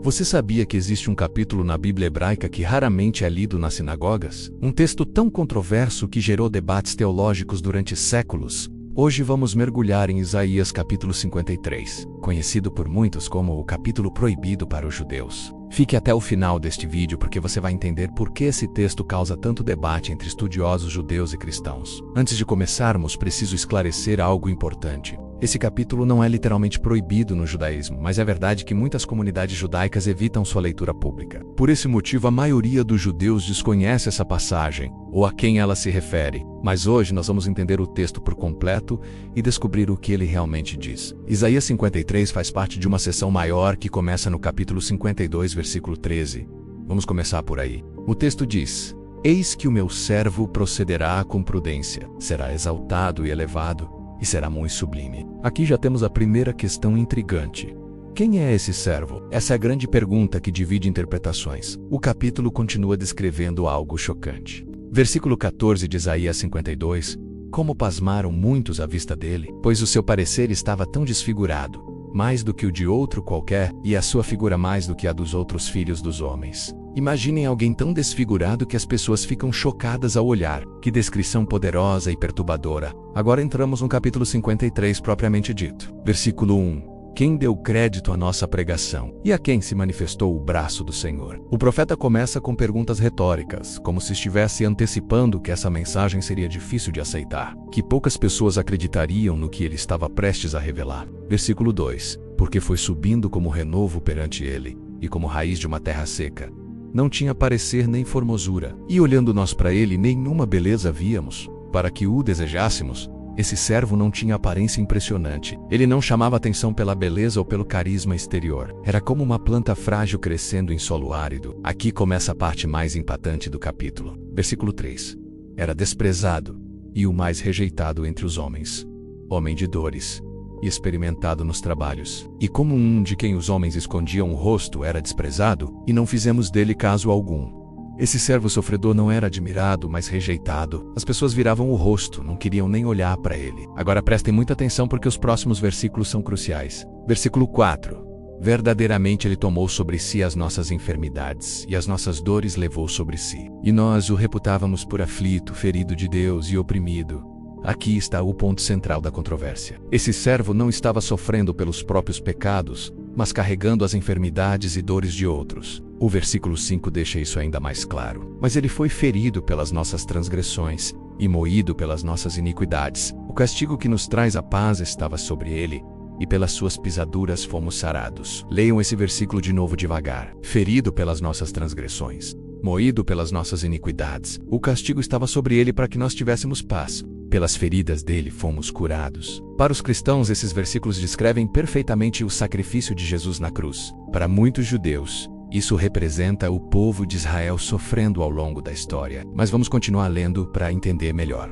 Você sabia que existe um capítulo na Bíblia hebraica que raramente é lido nas sinagogas? Um texto tão controverso que gerou debates teológicos durante séculos. Hoje vamos mergulhar em Isaías capítulo 53, conhecido por muitos como o capítulo proibido para os judeus. Fique até o final deste vídeo porque você vai entender por que esse texto causa tanto debate entre estudiosos judeus e cristãos. Antes de começarmos, preciso esclarecer algo importante. Esse capítulo não é literalmente proibido no judaísmo, mas é verdade que muitas comunidades judaicas evitam sua leitura pública. Por esse motivo, a maioria dos judeus desconhece essa passagem, ou a quem ela se refere. Mas hoje nós vamos entender o texto por completo e descobrir o que ele realmente diz. Isaías 53 faz parte de uma seção maior que começa no capítulo 52, versículo 13. Vamos começar por aí. O texto diz: Eis que o meu servo procederá com prudência, será exaltado e elevado, e será muito sublime. Aqui já temos a primeira questão intrigante. Quem é esse servo? Essa é a grande pergunta que divide interpretações. O capítulo continua descrevendo algo chocante. Versículo 14 de Isaías 52. Como pasmaram muitos à vista dele, pois o seu parecer estava tão desfigurado, mais do que o de outro qualquer, e a sua figura mais do que a dos outros filhos dos homens. Imaginem alguém tão desfigurado que as pessoas ficam chocadas ao olhar. Que descrição poderosa e perturbadora. Agora entramos no capítulo 53 propriamente dito. Versículo 1. Quem deu crédito à nossa pregação? E a quem se manifestou o braço do Senhor? O profeta começa com perguntas retóricas, como se estivesse antecipando que essa mensagem seria difícil de aceitar, que poucas pessoas acreditariam no que ele estava prestes a revelar. Versículo 2. Porque foi subindo como renovo perante ele, e como raiz de uma terra seca. Não tinha parecer nem formosura, e olhando nós para ele, nenhuma beleza víamos, para que o desejássemos. Esse servo não tinha aparência impressionante. Ele não chamava atenção pela beleza ou pelo carisma exterior. Era como uma planta frágil crescendo em solo árido. Aqui começa a parte mais impactante do capítulo. Versículo 3. Era desprezado, e o mais rejeitado entre os homens. Homem de dores, e experimentado nos trabalhos. E como um de quem os homens escondiam o rosto era desprezado, e não fizemos dele caso algum. Esse servo sofredor não era admirado, mas rejeitado. As pessoas viravam o rosto, não queriam nem olhar para ele. Agora prestem muita atenção porque os próximos versículos são cruciais. Versículo 4. Verdadeiramente ele tomou sobre si as nossas enfermidades, e as nossas dores levou sobre si. E nós o reputávamos por aflito, ferido de Deus e oprimido. Aqui está o ponto central da controvérsia. Esse servo não estava sofrendo pelos próprios pecados, mas carregando as enfermidades e dores de outros. O versículo 5 deixa isso ainda mais claro. Mas ele foi ferido pelas nossas transgressões e moído pelas nossas iniquidades. O castigo que nos traz a paz estava sobre ele, e pelas suas pisaduras fomos sarados. Leiam esse versículo de novo devagar. Ferido pelas nossas transgressões, moído pelas nossas iniquidades. O castigo estava sobre ele para que nós tivéssemos paz. Pelas feridas dele fomos curados. Para os cristãos, esses versículos descrevem perfeitamente o sacrifício de Jesus na cruz. Para muitos judeus, isso representa o povo de Israel sofrendo ao longo da história. Mas vamos continuar lendo para entender melhor.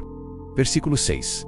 Versículo 6.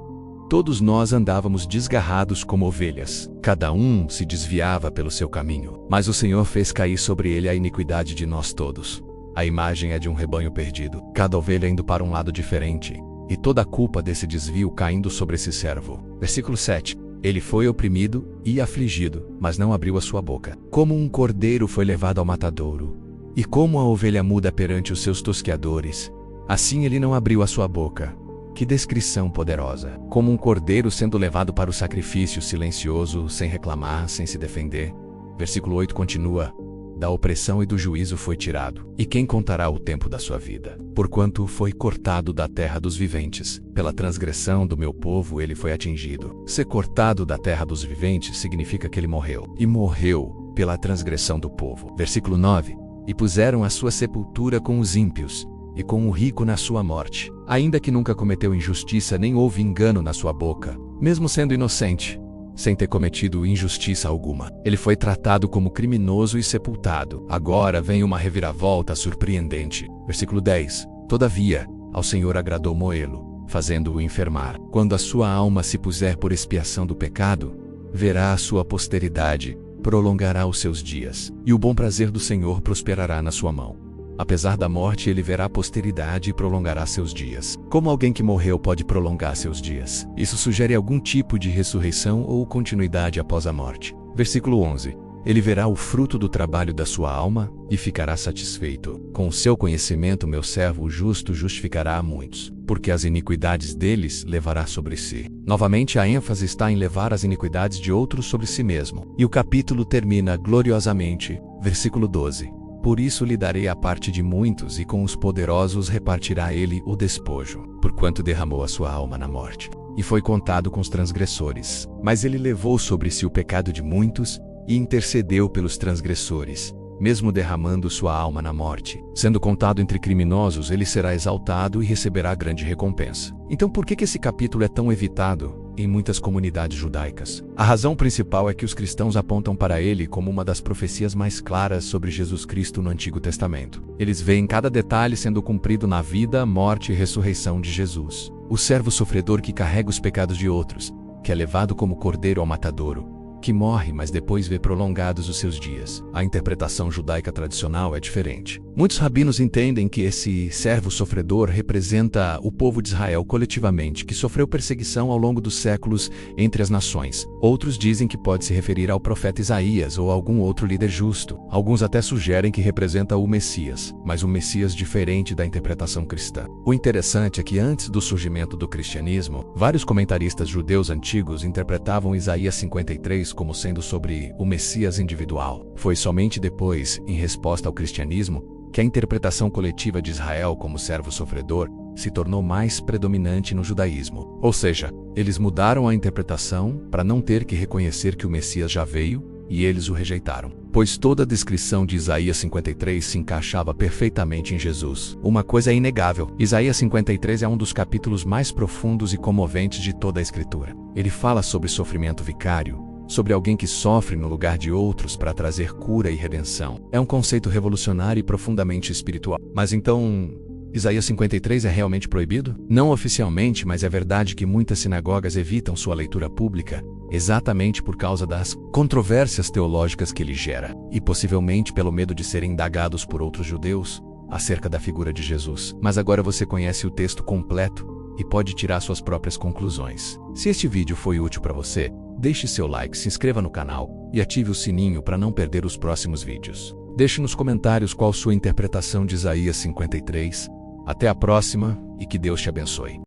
Todos nós andávamos desgarrados como ovelhas. Cada um se desviava pelo seu caminho. Mas o Senhor fez cair sobre ele a iniquidade de nós todos. A imagem é de um rebanho perdido, cada ovelha indo para um lado diferente. E toda a culpa desse desvio caindo sobre esse servo. Versículo 7. Ele foi oprimido e afligido, mas não abriu a sua boca. Como um cordeiro foi levado ao matadouro, e como a ovelha muda perante os seus tosqueadores, assim ele não abriu a sua boca. Que descrição poderosa! Como um cordeiro sendo levado para o sacrifício silencioso, sem reclamar, sem se defender. Versículo 8 continua. Da opressão e do juízo foi tirado. E quem contará o tempo da sua vida? Porquanto foi cortado da terra dos viventes. Pela transgressão do meu povo ele foi atingido. Ser cortado da terra dos viventes significa que ele morreu. E morreu pela transgressão do povo. Versículo 9. E puseram a sua sepultura com os ímpios, e com o rico na sua morte. Ainda que nunca cometeu injustiça, nem houve engano na sua boca. Mesmo sendo inocente, sem ter cometido injustiça alguma. Ele foi tratado como criminoso e sepultado. Agora vem uma reviravolta surpreendente. Versículo 10. Todavia, ao Senhor agradou moê-lo, fazendo-o enfermar. Quando a sua alma se puser por expiação do pecado, verá a sua posteridade, prolongará os seus dias, e o bom prazer do Senhor prosperará na sua mão. Apesar da morte, ele verá a posteridade e prolongará seus dias. Como alguém que morreu pode prolongar seus dias? Isso sugere algum tipo de ressurreição ou continuidade após a morte. Versículo 11. Ele verá o fruto do trabalho da sua alma e ficará satisfeito. Com o seu conhecimento, meu servo o justo justificará a muitos, porque as iniquidades deles levará sobre si. Novamente, a ênfase está em levar as iniquidades de outros sobre si mesmo. E o capítulo termina gloriosamente, versículo 12. Por isso lhe darei a parte de muitos, e com os poderosos repartirá ele o despojo, porquanto derramou a sua alma na morte, e foi contado com os transgressores. Mas ele levou sobre si o pecado de muitos, e intercedeu pelos transgressores, mesmo derramando sua alma na morte. Sendo contado entre criminosos, ele será exaltado e receberá grande recompensa. Então por que esse capítulo é tão evitado em muitas comunidades judaicas? A razão principal é que os cristãos apontam para ele como uma das profecias mais claras sobre Jesus Cristo no Antigo Testamento. Eles veem cada detalhe sendo cumprido na vida, morte e ressurreição de Jesus. O servo sofredor que carrega os pecados de outros, que é levado como cordeiro ao matadouro, que morre, mas depois vê prolongados os seus dias. A interpretação judaica tradicional é diferente. Muitos rabinos entendem que esse servo sofredor representa o povo de Israel coletivamente, que sofreu perseguição ao longo dos séculos entre as nações. Outros dizem que pode se referir ao profeta Isaías ou a algum outro líder justo. Alguns até sugerem que representa o Messias, mas um Messias diferente da interpretação cristã. O interessante é que antes do surgimento do cristianismo, vários comentaristas judeus antigos interpretavam Isaías 53 como sendo sobre o Messias individual. Foi somente depois, em resposta ao cristianismo, que a interpretação coletiva de Israel como servo sofredor se tornou mais predominante no judaísmo. Ou seja, eles mudaram a interpretação para não ter que reconhecer que o Messias já veio, e eles o rejeitaram, pois toda a descrição de Isaías 53 se encaixava perfeitamente em Jesus. Uma coisa é inegável: Isaías 53 é um dos capítulos mais profundos e comoventes de toda a Escritura. Ele fala sobre sofrimento vicário, sobre alguém que sofre no lugar de outros para trazer cura e redenção. É um conceito revolucionário e profundamente espiritual. Mas então, Isaías 53 é realmente proibido? Não oficialmente, mas é verdade que muitas sinagogas evitam sua leitura pública, exatamente por causa das controvérsias teológicas que ele gera, e possivelmente pelo medo de serem indagados por outros judeus acerca da figura de Jesus. Mas agora você conhece o texto completo e pode tirar suas próprias conclusões. Se este vídeo foi útil para você, deixe seu like, se inscreva no canal e ative o sininho para não perder os próximos vídeos. Deixe nos comentários qual sua interpretação de Isaías 53. Até a próxima e que Deus te abençoe.